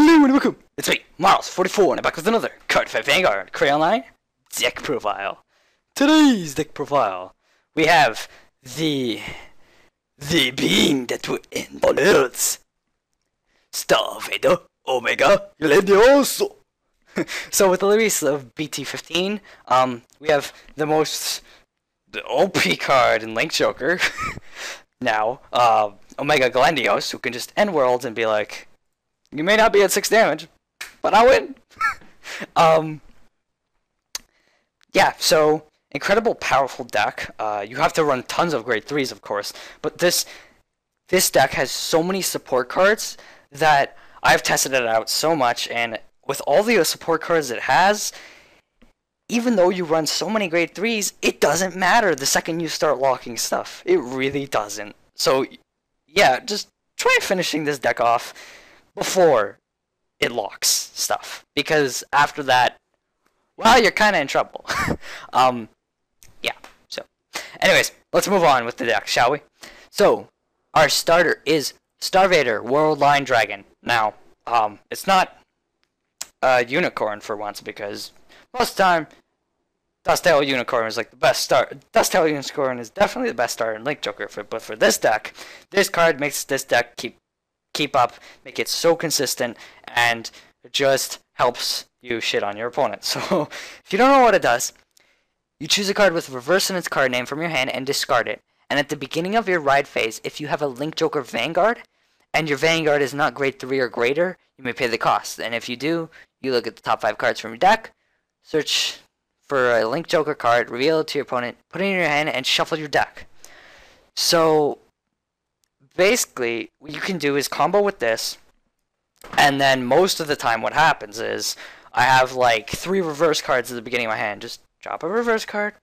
Hello and welcome! It's me, Miles44, and I'm back with another Cardfight Vanguard Online deck profile. Today's deck profile, we have the being that will end all earths, Star-vader, Omega, Glendios. So with the release of BT15, we have the OP card in Link Joker now, Omega Glendios, who can just end worlds and be like, you may not be at 6 damage, but I win. Yeah, so incredible powerful deck. You have to run tons of grade 3s, of course, but this deck has so many support cards that I've tested it out so much, and with all the support cards it has, even though you run so many grade 3s, it doesn't matter the second you start locking stuff. It really doesn't. So yeah, just try finishing this deck off before it locks stuff, because after that, well, you're kind of in trouble. Yeah, so anyways, let's move on with the deck, shall we? So our starter is Star-vader, Worldline Dragon. Now, it's not a unicorn for once, because most of the time Dusttail Unicorn is like the best start. Dusttail Unicorn is definitely the best starter in Link Joker, but for this deck, this card makes this deck keep up, make it so consistent, and it just helps you shit on your opponent. So if you don't know what it does, you choose a card with reverse in its card name from your hand and discard it. And at the beginning of your ride phase, if you have a Link Joker Vanguard and your Vanguard is not grade 3 or greater, you may pay the cost. And if you do, you look at the top 5 cards from your deck, search for a Link Joker card, reveal it to your opponent, put it in your hand, and shuffle your deck. So basically, what you can do is combo with this, and then most of the time what happens is I have like 3 reverse cards at the beginning of my hand. Just drop a reverse card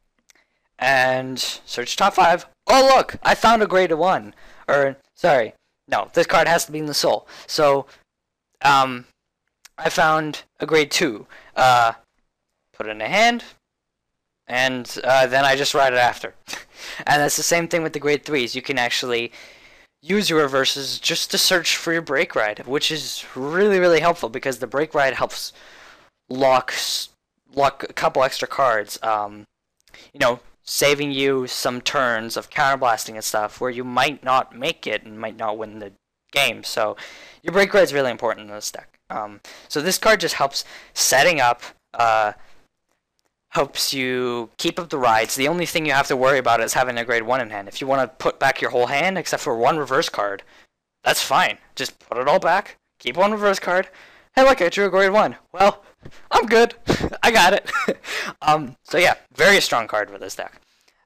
and search top 5. Oh look, I found a grade 1. Or sorry, no, this card has to be in the soul. So I found a grade 2. Put it in a hand, and then I just ride it after. And that's the same thing with the grade 3s. You can actually use your reverses just to search for your break ride, which is really, really helpful, because the break ride helps lock a couple extra cards, you know, saving you some turns of counterblasting and stuff where you might not make it and might not win the game. So your break ride is really important in this deck. So this card just helps setting up, helps you keep up the rides. The only thing you have to worry about is having a grade 1 in hand. If you want to put back your whole hand except for 1 reverse card, that's fine. Just put it all back, keep 1 reverse card. Hey look, I drew a grade 1. Well, I'm good. I got it. So yeah, very strong card for this deck.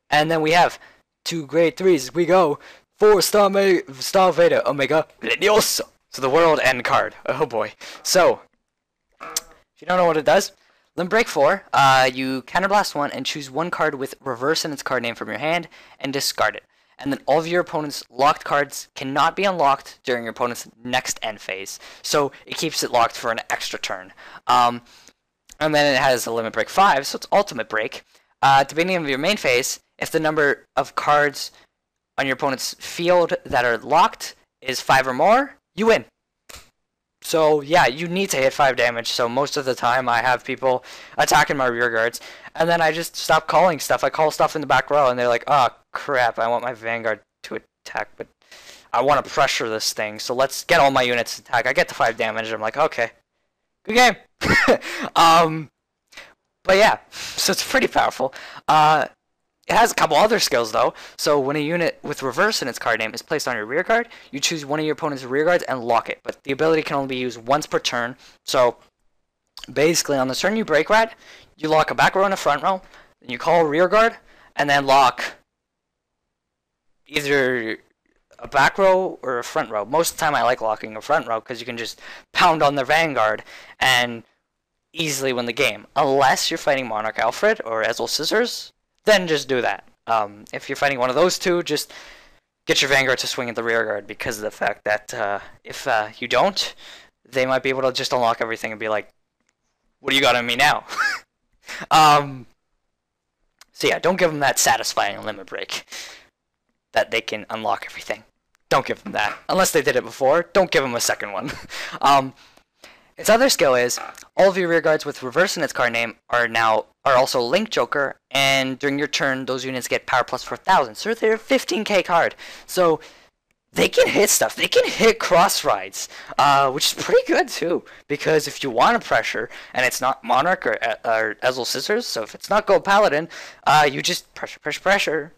And then we have 2 grade 3s. We go for Star-vader, Omega Glendios. So the world end card. Oh boy. So if you don't know what it does, then break 4, you counterblast 1 and choose 1 card with reverse in its card name from your hand and discard it. And then all of your opponent's locked cards cannot be unlocked during your opponent's next end phase. So it keeps it locked for an extra turn. And then it has a limit break 5, so it's ultimate break. At the beginning of your main phase, if the number of cards on your opponent's field that are locked is 5 or more, you win. So yeah, you need to hit 5 damage, so most of the time I have people attacking my rear guards, and then I just stop calling stuff. I call stuff in the back row, and they're like, oh crap, I want my Vanguard to attack, but I want to pressure this thing, so let's get all my units to attack. I get to 5 damage, I'm like, okay, good game. But yeah, so it's pretty powerful. It has a couple other skills though. So when a unit with reverse in its card name is placed on your rear guard, you choose one of your opponent's rear guards and lock it. But the ability can only be used once per turn. So basically on the turn you break ride, you lock a back row and a front row, then you call a rear guard, and then lock either a back row or a front row. Most of the time I like locking a front row because you can just pound on their Vanguard and easily win the game. Unless you're fighting Monarch Alfred or Ezel Scissors, then just do that. If you're fighting one of those two, just get your Vanguard to swing at the rear guard, because of the fact that if you don't, they might be able to just unlock everything and be like, what do you got on me now? So yeah, don't give them that satisfying limit break that they can unlock everything. Don't give them that. Unless they did it before, don't give them a second one. its other skill is all of your rear guards with reverse in its card name are also Link Joker, and during your turn, those units get power plus 4,000. So they're a 15k card. So they can hit stuff. They can hit cross rides, which is pretty good too. Because if you want to pressure, and it's not Monarch or Ezel Scissors, so if it's not Gold Paladin, you just pressure,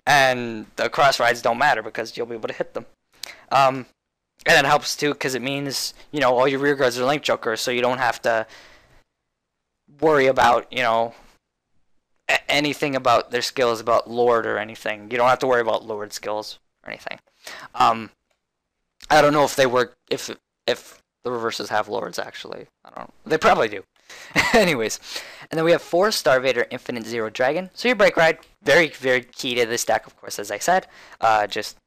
and the cross rides don't matter because you'll be able to hit them. And it helps too because it means all your rear guards are Link Joker, so you don't have to worry about anything about their skills, about Lord or anything. You don't have to worry about Lord skills or anything. I don't know if they work if the reverses have Lords actually. I don't know. They probably do. Anyways, and then we have 4 Star-vader Infinite Zero Dragon. So your Break Ride, very very key to this deck, of course, as I said. Just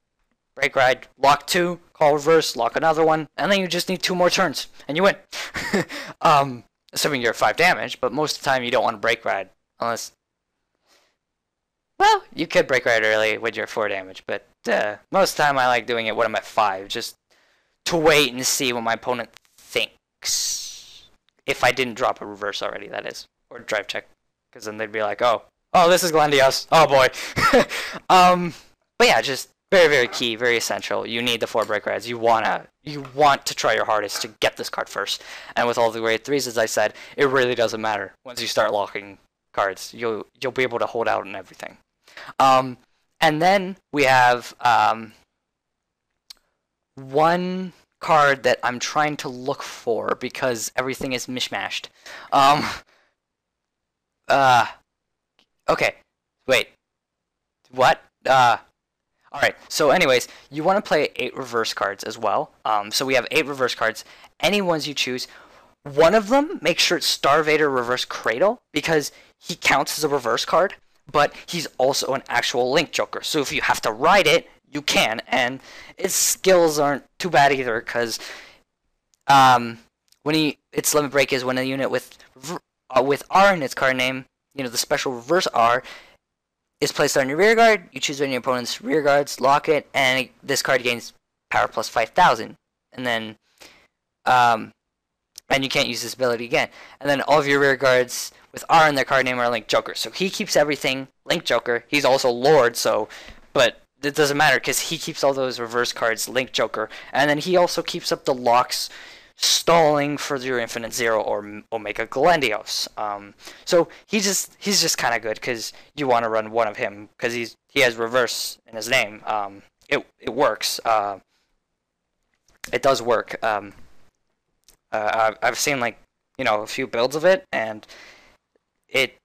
Break Ride, lock 2, call reverse, lock another one, and then you just need 2 more turns and you win. Assuming you're 5 damage, but most of the time you don't want to Break Ride unless. Well, you could Break Ride early with your 4 damage, but most of the time I like doing it when I'm at 5, just to wait and see what my opponent thinks. If I didn't drop a reverse already, that is. Or drive check. Because then they'd be like, oh, this is Glendios. Oh, boy. But yeah, just very, very key, very essential. You need the 4 Break Rides. You want to try your hardest to get this card first. And with all the grade 3s, as I said, it really doesn't matter. Once you start locking cards, you'll be able to hold out and everything. And then we have one card that I'm trying to look for because everything is mishmashed. Okay. Wait. What? Alright, so anyways, you want to play 8 reverse cards as well. So we have 8 reverse cards. Any ones you choose. One of them, make sure it's Star-vader reverse Cradle, because he counts as a reverse card, but he's also an actual Link Joker. So if you have to ride it, you can, and its skills aren't too bad either, because its limit break is when a unit with R in its card name, the special reverse R, is placed on your rear guard. You choose one of your opponent's rear guards, lock it, and this card gains power plus 5,000. And then, and you can't use this ability again. And then all of your rear guards with R in their card name are Link Joker. So he keeps everything Link Joker. He's also Lord, but it doesn't matter because he keeps all those reverse cards Link Joker. And then he also keeps up the locks stalling for your Infinite Zero or Omega Glendios. So he's just kind of good because you want to run one of him because he has reverse in his name. It works. It does work. I've seen a few builds of it, and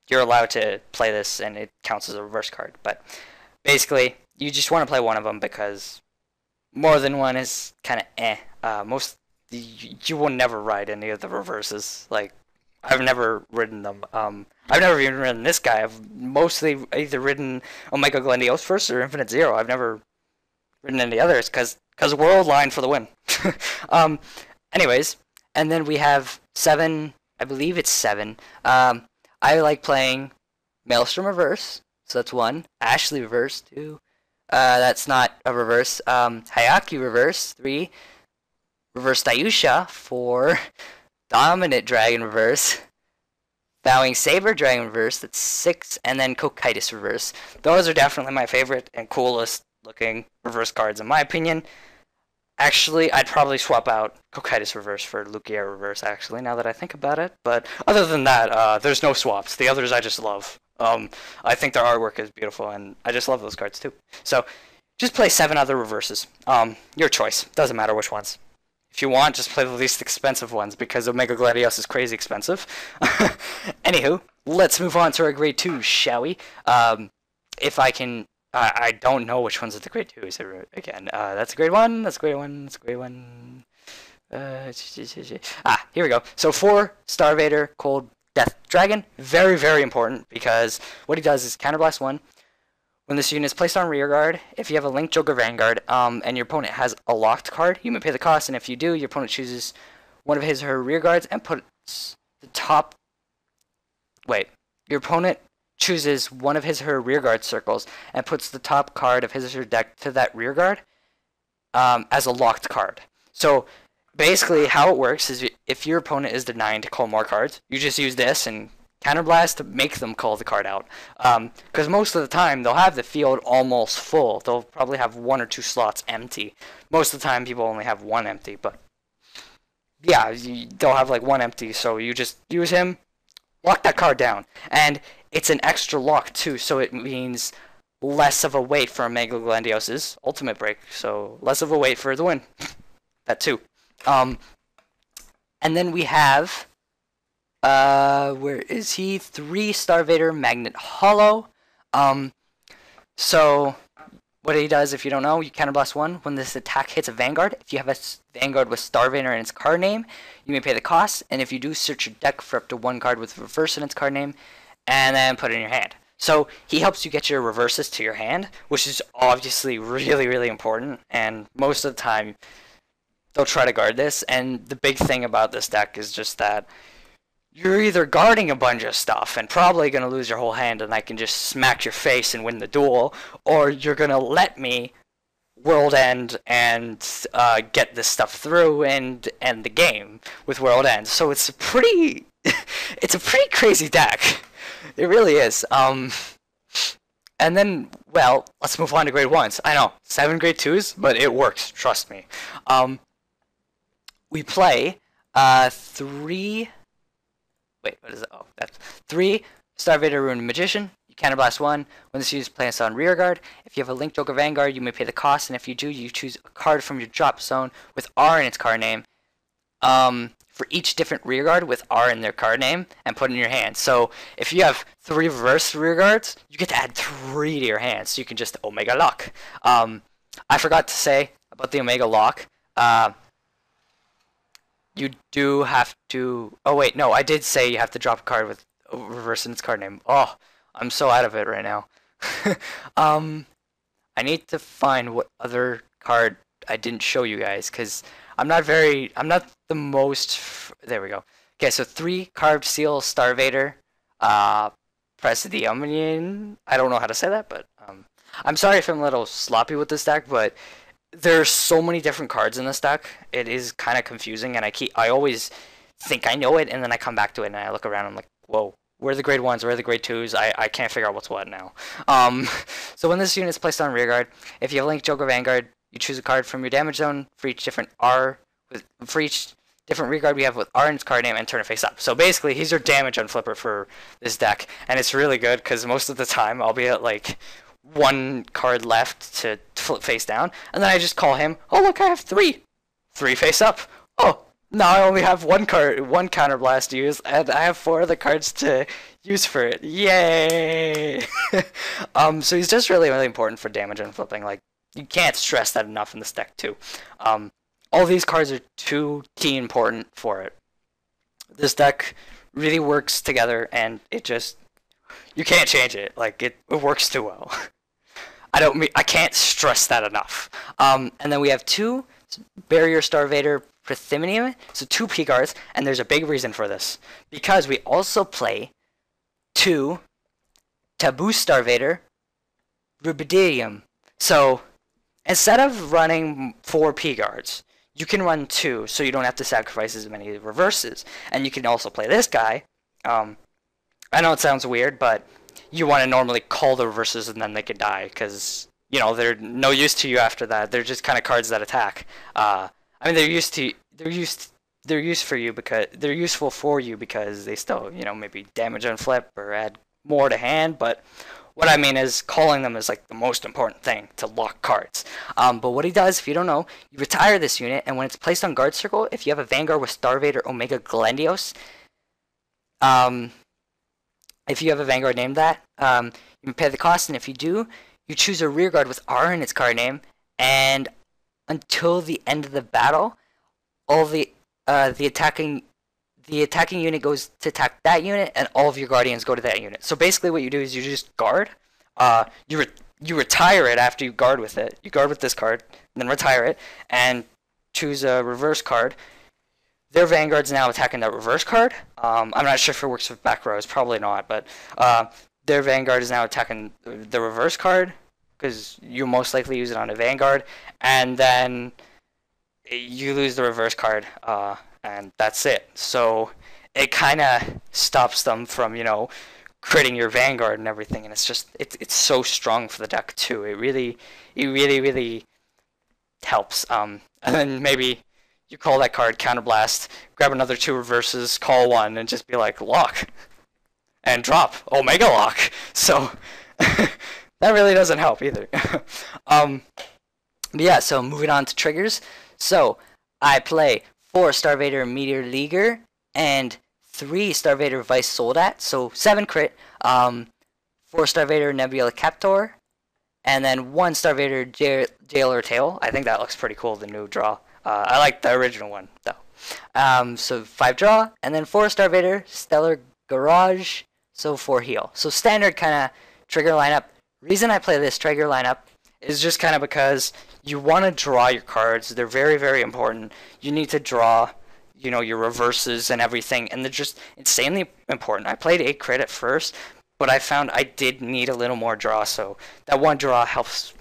you're allowed to play this and it counts as a reverse card. But basically, you just want to play one of them because more than one is kind of eh. You will never ride any of the reverses. I've never ridden them. I've never even ridden this guy. I've mostly either ridden Omega Glendios first or Infinite Zero. I've never ridden any others because Worldline for the win. Anyways, and then we have 7. I believe it's 7. I like playing Maelstrom reverse, so that's 1. Ashley reverse, 2. That's not a reverse. Hayaki reverse, 3. Reverse Dayusha, 4. Dominant Dragon reverse. Bowing Saber Dragon reverse, that's 6. And then Cocytus reverse. Those are definitely my favorite and coolest looking reverse cards in my opinion. Actually, I'd probably swap out Cocytus reverse for Lugia reverse, actually, now that I think about it. But other than that, there's no swaps. The others I just love. I think their artwork is beautiful, and I just love those cards too. So, just play 7 other reverses. Your choice. Doesn't matter which ones. If you want, just play the least expensive ones, because Omega Gladius is crazy expensive. Anywho, let's move on to our grade 2, shall we? If I can... I don't know which ones are the grade 2s again. That's a grade 1, that's a grade 1, that's a grade 1. Here we go. So 4, Star-vader, Cold Death Dragon. Very, very important, because what he does is Counterblast 1. When this unit is placed on rear guard, if you have a Link Joker Vanguard, and your opponent has a locked card, you may pay the cost, and if you do, your opponent chooses one of his or her rear guards and puts the top... Wait. Your opponent chooses one of his or her rear guard circles and puts the top card of his or her deck to that rear guard as a locked card. So basically how it works is if your opponent is denying to call more cards, you just use this and counterblast to make them call the card out. Because most of the time they'll have the field almost full. They'll probably have 1 or 2 slots empty. Most of the time people only have 1 empty, but yeah, they'll have like 1 empty, so you just use him, lock that card down. And it's an extra lock too, so it means less of a wait for Omega Glendios' ultimate break, so less of a wait for the win. That too. And then we have, where is he? 3 Star-vader Magnet Hollow. So what he does, if you don't know, you counterblast 1 when this attack hits a Vanguard. If you have a Vanguard with Star-vader in its card name, you may pay the cost, and if you do, search your deck for up to 1 card with reverse in its card name, and then put it in your hand. So he helps you get your reverses to your hand, which is obviously really, really important, and most of the time they'll try to guard this, and the big thing about this deck is just that you're either guarding a bunch of stuff and probably going to lose your whole hand and I can just smack your face and win the duel, or you're going to let me world end and get this stuff through and end the game with world end. So it's a pretty it's a pretty crazy deck. It really is. And then, well, let's move on to grade 1s. I know, 7 grade 2s, but it works, trust me. We play 3... Wait, what is it? Oh, that's 3 Star-vader Ruined Magician. You counterblast 1. When this is placed on rearguard, if you have a Link Joker Vanguard, you may pay the cost, and if you do, you choose a card from your drop zone with R in its card name. For each different rearguard with R in their card name and put it in your hand. So if you have 3 reverse rearguards, you get to add 3 to your hand. So you can just Omega Lock. I forgot to say about the Omega Lock. You do have to... Oh wait, no, I did say you have to drop a card with reverse in its card name. Oh, I'm so out of it right now. I need to find what other card I didn't show you guys, because I'm not the most... There we go. Okay, so 3 Carved Seal Star-vader, Praseodymium. I don't know how to say that, but I'm sorry if I'm a little sloppy with this deck, but there's so many different cards in this deck. It is kind of confusing, and I always think I know it, and then I come back to it, and I look around, and I'm like, whoa, where are the grade 1s, where are the grade 2s? I can't figure out what's what now. So when this unit is placed on rearguard, if you have Link Joker Vanguard, you choose a card from your damage zone for each different rearguard we have with R in its card name and turn it face up. So basically, he's your damage unflipper for this deck, and it's really good because most of the time I'll be at like 1 card left to flip face down, and then I just call him. Oh look, I have 3 face up. Oh, now I only have 1 counterblast to use, and I have 4 other cards to use for it. Yay! So he's just really, really important for damage unflipping. Like, you can't stress that enough in this deck too. All these cards are too key important for it. This deck really works together, and it just, you can't change it. Like, it works too well. I can't stress that enough. And then we have 2 Barrier Star-vader Promethium, so 2 P cards, and there's a big reason for this. Because we also play 2 Taboo Star-vader Rubidium. So instead of running 4 P guards, you can run 2, so you don't have to sacrifice as many reverses. And you can also play this guy. I know it sounds weird, but you want to normally call the reverses and then they can die, because, you know, they're no use to you after that. They're just kind of cards that attack. I mean, they're useful for you because they still, you know, maybe damage on flip or add more to hand, but what I mean is calling them is like the most important thing to lock cards. But what he does, if you don't know, you retire this unit, and when it's placed on guard circle, if you have a Vanguard with Star-vader Omega Glendios, if you have a Vanguard named that, you can pay the cost, and if you do, you choose a rearguard with R in its card name, and until the end of the battle, all the attacking unit goes to attack that unit, and all of your guardians go to that unit. So basically what you do is you just guard. You retire it after you guard with it. You guard with this card, then retire it, and choose a reverse card. Their Vanguard's now attacking that reverse card. I'm not sure if it works with back rows, probably not, but their Vanguard is now attacking the reverse card, because you most likely use it on a Vanguard, and then you lose the reverse card, and that's it. So it kind of stops them from, critting your Vanguard and everything, and it's so strong for the deck too. It really helps. And then maybe you call that card, counterblast, grab another 2 reverses, call 1, and just be like, lock, and drop Omega Lock. So that really doesn't help either. But yeah, so moving on to triggers. So I play 4 Star-vader Meteor Liger and 3 Star-vader Weiss Soldat, so 7 crit, 4 Star-vader Nebula Captor, and then 1 Star-vader Jeiratail. I think that looks pretty cool, the new draw. I like the original one, though. So 5 draw, and then 4 Star-vader Stellar Garage, so 4 heal. So standard kind of trigger lineup. Reason I play this trigger lineup is just kind of because you want to draw your cards. They're very, very important. You need to draw, your reverses and everything, and they're just insanely important. I played 8 crit at first, but I found I did need a little more draw, so that 1 draw helps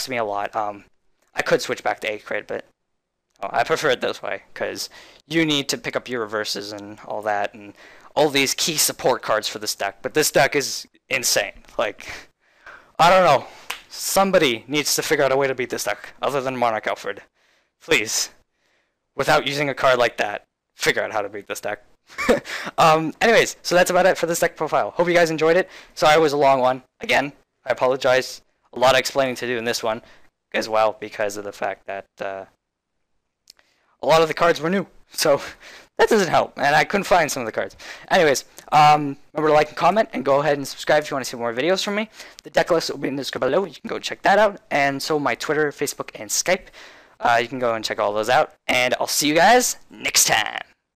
me a lot. I could switch back to 8 crit, but I prefer it this way, because you need to pick up your reverses and all that, and all these key support cards for this deck. But this deck is insane. Like, I don't know. Somebody needs to figure out a way to beat this deck, other than Monarch Alfred. Please. Without using a card like that, figure out how to beat this deck. Anyways, so that's about it for this deck profile. Hope you guys enjoyed it. Sorry it was a long one. Again, I apologize. A lot of explaining to do in this one as well, because of the fact that a lot of the cards were new. So that doesn't help, and I couldn't find some of the cards. Anyways, remember to like and comment, and go ahead and subscribe if you want to see more videos from me. The deck list will be in the description below. You can go check that out. And so my Twitter, Facebook, and Skype. You can go and check all those out. And I'll see you guys next time.